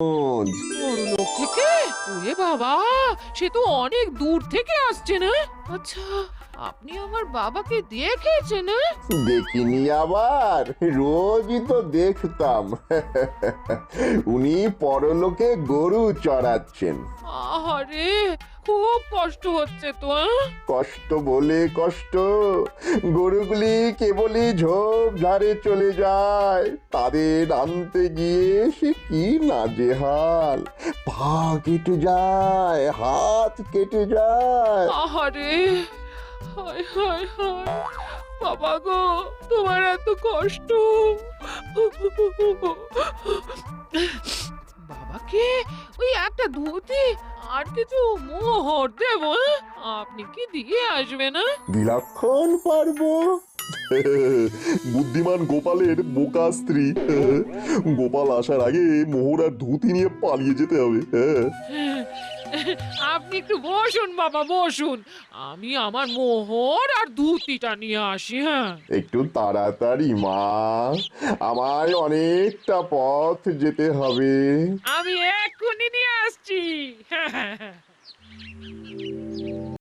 বড়লোক থেকে? ওরে বাবা, সে তো অনেক দূর থেকে আসছে না? আচ্ছা, আপনি আমার বাবাকে দেখেছেন? দেখিনি আবার, রোজই তো দেখতাম। উনি পরলোকে গরু চড়াচ্ছেন। আহারে, খুব কষ্ট হচ্ছে তো। কষ্ট বলে কষ্ট, গরুগুলি কেবলই ঝোপ ঝাড়ে চলে যায়, তাদের আনতে গিয়ে সে কি নাজেহাল। পা কেটে যায়, হাত কেটে যায়। আহারে, হায় হায় হায়, বাবা গো, তোমার এত কষ্ট। বাবাকে ওই একটা ধুতি আর কিছু মোহর দেব, আপনি কি দিয়ে আসবেন? বিলক্ষণ পারবো। বুদ্ধিমান গোপালের বোকা স্ত্রী। গোপাল আসার আগে মোহর আর ধুতি নিয়ে পালিয়ে যেতে হবে। আপনি একটু বসুন বাবা, বসুন, আমি আমার মোহর আর ধুতিটা নিয়ে আসি। হ্যাঁ, একটু তাড়াতাড়ি মা, আমায় অনেকটা পথ যেতে হবে। আমি এক্ষুনি নিয়ে আসছি।